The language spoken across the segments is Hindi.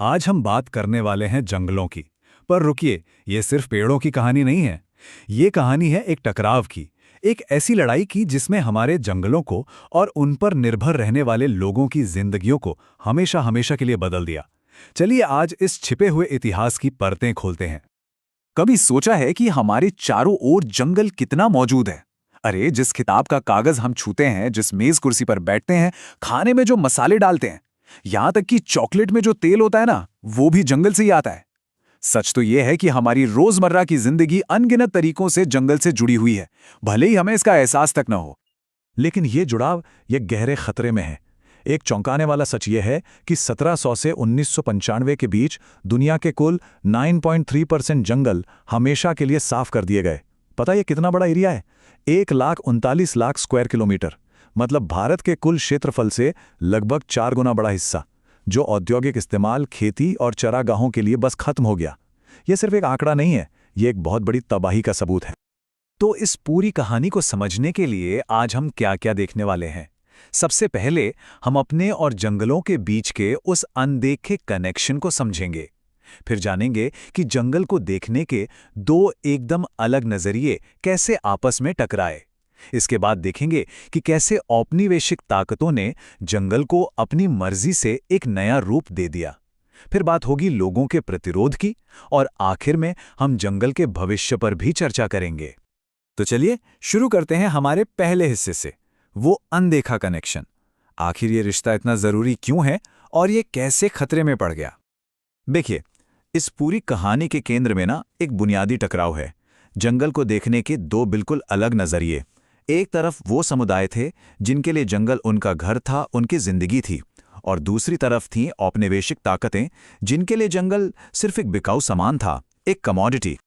आज हम बात करने वाले हैं जंगलों की। पर रुकिए, ये सिर्फ पेड़ों की कहानी नहीं है। ये कहानी है एक टकराव की, एक ऐसी लड़ाई की जिसमें हमारे जंगलों को और उन पर निर्भर रहने वाले लोगों की जिंदगियों को हमेशा हमेशा के लिए बदल दिया। चलिए आज इस छिपे हुए इतिहास की परतें खोलते हैं। कभी सोचा है कि हमारे चारों ओर जंगल कितना मौजूद है? अरे, जिस किताब का कागज हम छूते हैं, जिस मेज कुर्सी पर बैठते हैं, खाने में जो मसाले डालते हैं, यहां तक कि चॉकलेट में जो तेल होता है ना, वो भी जंगल से ही आता है। सच तो यह है कि हमारी रोजमर्रा की जिंदगी अनगिनत तरीकों से जंगल से जुड़ी हुई है, भले ही हमें इसका एहसास तक न हो। लेकिन ये जुड़ाव ये गहरे खतरे में है। एक चौंकाने वाला सच ये है कि 1700 से 1995 के बीच दुनिया के कुल 9.3% जंगल हमेशा के लिए साफ कर दिए गए। पता ये कितना बड़ा एरिया है? 1,39,00,000 स्क्वायर किलोमीटर, मतलब भारत के कुल क्षेत्रफल से लगभग 4 गुना बड़ा हिस्सा, जो औद्योगिक इस्तेमाल, खेती और चरागाहों के लिए बस खत्म हो गया। ये सिर्फ एक आंकड़ा नहीं है, ये एक बहुत बड़ी तबाही का सबूत है। तो इस पूरी कहानी को समझने के लिए आज हम क्या-क्या देखने वाले हैं। सबसे पहले हम अपने और जंगलों के बीच के उस अनदेखे कनेक्शन को समझेंगे। फिर जानेंगे कि जंगल को देखने के दो एकदम अलग नजरिए कैसे आपस में टकराए। इसके बाद देखेंगे कि कैसे औपनिवेशिक ताकतों ने जंगल को अपनी मर्जी से एक नया रूप दे दिया। फिर बात होगी लोगों के प्रतिरोध की, और आखिर में हम जंगल के भविष्य पर भी चर्चा करेंगे। तो चलिए शुरू करते हैं हमारे पहले हिस्से से, वो अनदेखा कनेक्शन। आखिर ये रिश्ता इतना जरूरी क्यों है और ये कैसे खतरे में पड़ गया? देखिए, इस पूरी कहानी के केंद्र में ना एक बुनियादी टकराव है। जंगल को देखने के दो बिल्कुल अलग नजरिए। एक तरफ वो समुदाय थे जिनके लिए जंगल उनका घर था, उनकी जिंदगी थी, और दूसरी तरफ थीं औपनिवेशिक ताकतें जिनके लिए जंगल सिर्फ एक बिकाऊ सामान था, एक कमोडिटी।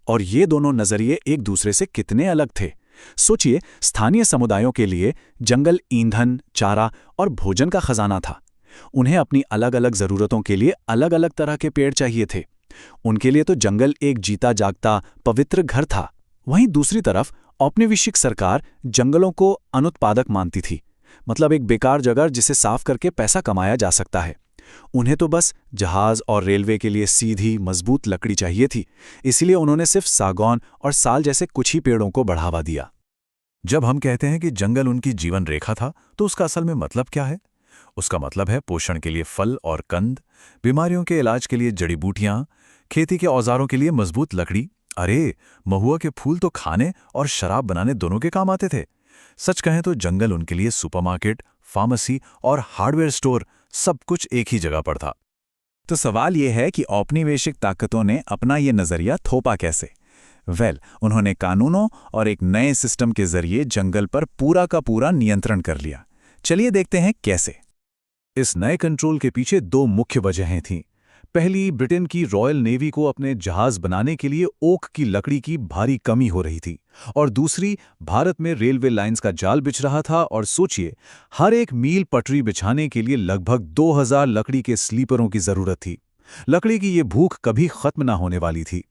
और ये दोनों नजरिए एक दूसरे से कितने अलग थे। सोचिए, स्थानीय समुदायों के लिए जंगल ईंधन, चारा और भोजन का खजाना था। उन्हें अपनी अलग अलग जरूरतों के लिए अलग अलग तरह के पेड़ चाहिए थे। उनके लिए तो जंगल एक जीता जागता पवित्र घर था। वहीं दूसरी तरफ औपनिवेशिक सरकार जंगलों को अनुत्पादक मानती थी, मतलब एक बेकार जगह जिसे साफ करके पैसा कमाया जा सकता है। उन्हें तो बस जहाज और रेलवे के लिए सीधी मजबूत लकड़ी चाहिए थी, इसलिए उन्होंने सिर्फ सागौन और साल जैसे कुछ ही पेड़ों को बढ़ावा दिया। जब हम कहते हैं कि जंगल उनकी जीवन रेखा था, तो उसका असल में मतलब क्या है? उसका मतलब है पोषण के लिए फल और कंद, बीमारियों के इलाज के लिए जड़ी बूटियां, खेती के औजारों के लिए मजबूत लकड़ी। अरे, महुआ के फूल तो खाने और शराब बनाने दोनों के काम आते थे। सच कहें तो जंगल उनके लिए सुपरमार्केट, फार्मेसी और हार्डवेयर स्टोर सब कुछ एक ही जगह पर था। तो सवाल यह है कि औपनिवेशिक ताकतों ने अपना ये नजरिया थोपा कैसे? उन्होंने कानूनों और एक नए सिस्टम के जरिए जंगल पर पूरा का पूरा नियंत्रण कर लिया। चलिए देखते हैं कैसे। इस नए कंट्रोल के पीछे दो मुख्य वजहें थीं। पहली, ब्रिटेन की रॉयल नेवी को अपने जहाज बनाने के लिए ओक की लकड़ी की भारी कमी हो रही थी, और दूसरी, भारत में रेलवे लाइंस का जाल बिछ रहा था। और सोचिए, हर एक मील पटरी बिछाने के लिए लगभग 2000 लकड़ी के स्लीपरों की जरूरत थी। लकड़ी की ये भूख कभी खत्म ना होने वाली थी।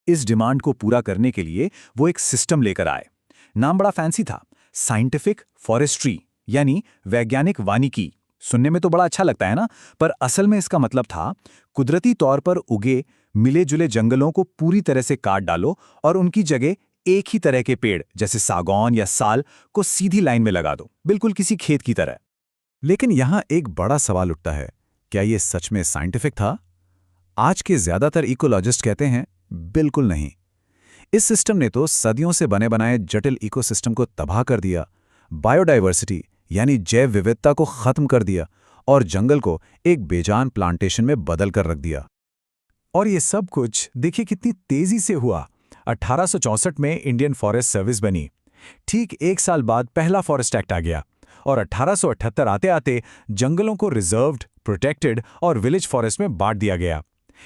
इस डिमांड को पूरा करने के लिए वो एक सिस्टम लेकर आए। नाम बड़ा फैंसी था, साइंटिफिक फॉरेस्ट्री, यानी वैज्ञानिक वानिकी। सुनने में तो बड़ा अच्छा लगता है ना, पर असल में इसका मतलब था कुदरती तौर पर उगे मिले जुले जंगलों को पूरी तरह से काट डालो और उनकी जगह एक ही तरह के पेड़ जैसे सागौन या साल को सीधी लाइन में लगा दो, बिल्कुल किसी खेत की तरह। लेकिन यहां एक बड़ा सवाल उठता है, क्या यह सच में साइंटिफिक था? आज के ज्यादातर इकोलॉजिस्ट कहते हैं बिल्कुल नहीं। इस सिस्टम ने तो सदियों से बने बनाए जटिल इकोसिस्टम को तबाह कर दिया, बायोडाइवर्सिटी यानी जैव विविधता को खत्म कर दिया, और जंगल को एक बेजान प्लांटेशन में बदल कर रख दिया। और ये सब कुछ देखिए कितनी तेजी से हुआ। 1864 में इंडियन फॉरेस्ट सर्विस बनी। ठीक एक साल बाद पहला फॉरेस्ट एक्ट आ गया, और 1878 आते आते जंगलों को रिजर्व्ड, प्रोटेक्टेड और विलेज फॉरेस्ट में बांट दिया गया।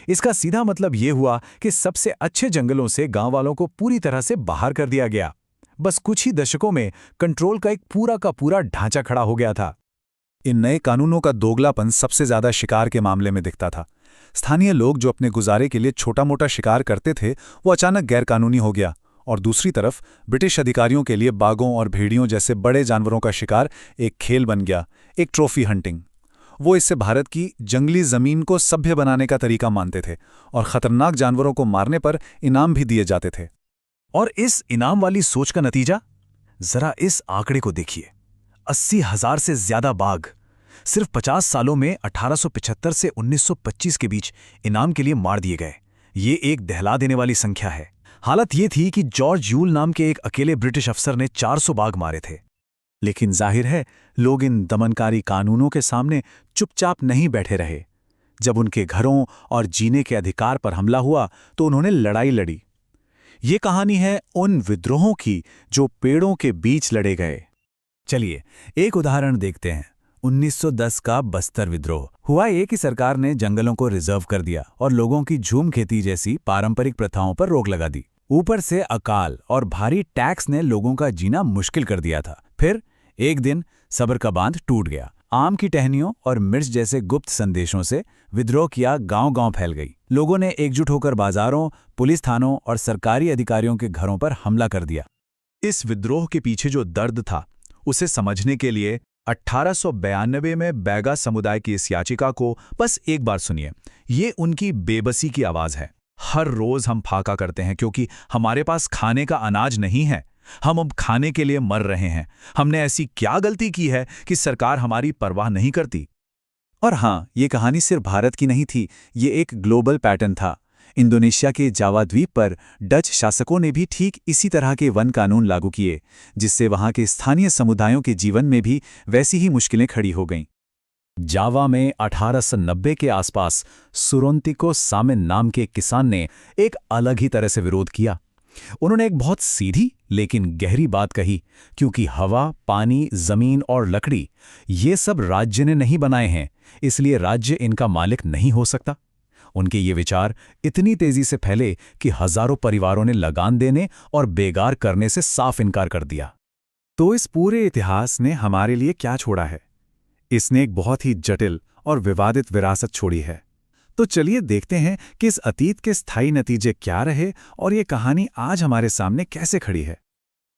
इसका सीधा मतलब ये हुआ कि सबसे अच्छे जंगलों से गांव वालों को पूरी तरह से बाहर कर दिया गया। बस कुछ ही दशकों में कंट्रोल का एक पूरा का पूरा ढांचा खड़ा हो गया था। इन नए कानूनों का दोगलापन सबसे ज्यादा शिकार के मामले में दिखता था। स्थानीय लोग जो अपने गुजारे के लिए छोटा मोटा शिकार करते थे, वो अचानक गैरकानूनी हो गया। और दूसरी तरफ ब्रिटिश अधिकारियों के लिए बाघों और भेड़ियों जैसे बड़े जानवरों का शिकार एक खेल बन गया, एक ट्रॉफी हंटिंग। वो इससे भारत की जंगली जमीन को सभ्य बनाने का तरीका मानते थे और खतरनाक जानवरों को मारने पर इनाम भी दिए जाते थे। और इस इनाम वाली सोच का नतीजा? जरा इस आंकड़े को देखिए, 80,000 से ज्यादा बाघ सिर्फ 50 सालों में 1875 से 1925 के बीच इनाम के लिए मार दिए गए। ये एक दहला देने वाली संख्या है। हालत ये थी कि जॉर्ज यूल नाम के एक अकेले ब्रिटिश अफसर ने 400 बाघ मारे थे। लेकिन जाहिर है लोग इन दमनकारी कानूनों के सामने चुपचाप नहीं बैठे रहे। जब उनके घरों और जीने के अधिकार पर हमला हुआ तो उन्होंने लड़ाई लड़ी। ये कहानी है उन विद्रोहों की जो पेड़ों के बीच लड़े गए। चलिए एक उदाहरण देखते हैं। 1910 का बस्तर विद्रोह हुआ ये कि सरकार ने जंगलों को रिजर्व कर दिया और लोगों की झूम खेती जैसी पारंपरिक प्रथाओं पर रोक लगा दी। ऊपर से अकाल और भारी टैक्स ने लोगों का जीना मुश्किल कर दिया था। फिर एक दिन सब्र का बांध टूट गया। आम की टहनियों और मिर्च जैसे गुप्त संदेशों से विद्रोह किया गांव-गांव फैल गई। लोगों ने एकजुट होकर बाजारों, पुलिस थानों और सरकारी अधिकारियों के घरों पर हमला कर दिया। इस विद्रोह के पीछे जो दर्द था उसे समझने के लिए 1892 में बैगा समुदाय की इस याचिका को बस एक बार सुनिए। ये उनकी बेबसी की आवाज है। हर रोज हम फाका करते हैं क्योंकि हमारे पास खाने का अनाज नहीं है। हम अब खाने के लिए मर रहे हैं। हमने ऐसी क्या गलती की है कि सरकार हमारी परवाह नहीं करती? और हाँ, ये कहानी सिर्फ भारत की नहीं थी, ये एक ग्लोबल पैटर्न था। इंडोनेशिया के जावा द्वीप पर डच शासकों ने भी ठीक इसी तरह के वन कानून लागू किए, जिससे वहां के स्थानीय समुदायों के जीवन में भी वैसी ही मुश्किलें खड़ी हो गईं। जावा में 1890 के आसपास सुरोंतिको सामेन नाम के एक किसान ने एक अलग ही तरह से विरोध किया। उन्होंने एक बहुत सीधी लेकिन गहरी बात कही, क्योंकि हवा, पानी, जमीन और लकड़ी ये सब राज्य ने नहीं बनाए हैं, इसलिए राज्य इनका मालिक नहीं हो सकता। उनके ये विचार इतनी तेजी से फैले कि हजारों परिवारों ने लगान देने और बेगार करने से साफ इनकार कर दिया। तो इस पूरे इतिहास ने हमारे लिए क्या छोड़ा है? इसने एक बहुत ही जटिल और विवादित विरासत छोड़ी है। तो चलिए देखते हैं कि इस अतीत के स्थायी नतीजे क्या रहे और ये कहानी आज हमारे सामने कैसे खड़ी है।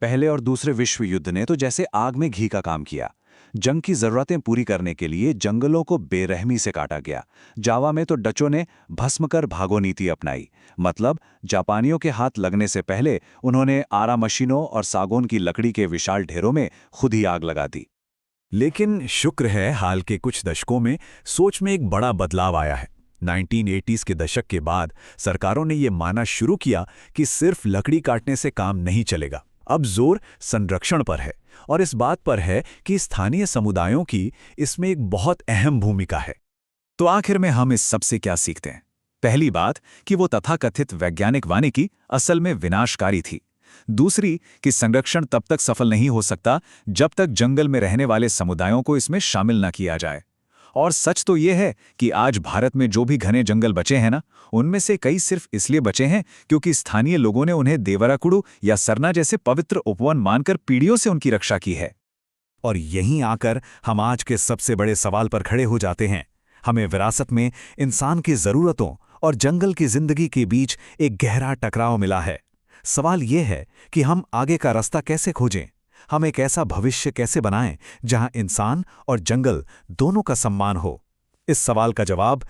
पहले और दूसरे विश्व युद्ध ने तो जैसे आग में घी का काम किया। जंग की जरूरतें पूरी करने के लिए जंगलों को बेरहमी से काटा गया। जावा में तो डचों ने भस्म कर भागो नीति अपनाई, मतलब जापानियों के हाथ लगने से पहले उन्होंने आरा मशीनों और सागौन की लकड़ी के विशाल ढेरों में खुद ही आग लगा दी। लेकिन शुक्र है हाल के कुछ दशकों में सोच में एक बड़ा बदलाव आया है। 1980s के दशक के बाद सरकारों ने ये मानना शुरू किया कि सिर्फ लकड़ी काटने से काम नहीं चलेगा। अब जोर संरक्षण पर है और इस बात पर है कि स्थानीय समुदायों की इसमें एक बहुत अहम भूमिका है। तो आखिर में हम इस सब से क्या सीखते हैं? पहली बात कि वो तथाकथित वैज्ञानिक वानिकी असल में विनाशकारी थी। दूसरी कि संरक्षण तब तक सफल नहीं हो सकता जब तक जंगल में रहने वाले समुदायों को इसमें शामिल न किया जाए। और सच तो ये है कि आज भारत में जो भी घने जंगल बचे हैं ना, उनमें से कई सिर्फ इसलिए बचे हैं क्योंकि स्थानीय लोगों ने उन्हें देवराकुडू या सरना जैसे पवित्र उपवन मानकर पीढ़ियों से उनकी रक्षा की है। और यहीं आकर हम आज के सबसे बड़े सवाल पर खड़े हो जाते हैं। हमें विरासत में इंसान की ज़रूरतों और जंगल की जिंदगी के बीच एक गहरा टकराव मिला है। सवाल ये है कि हम आगे का रास्ता कैसे खोजें? हम एक ऐसा भविष्य कैसे बनाएं जहां इंसान और जंगल दोनों का सम्मान हो? इस सवाल का जवाब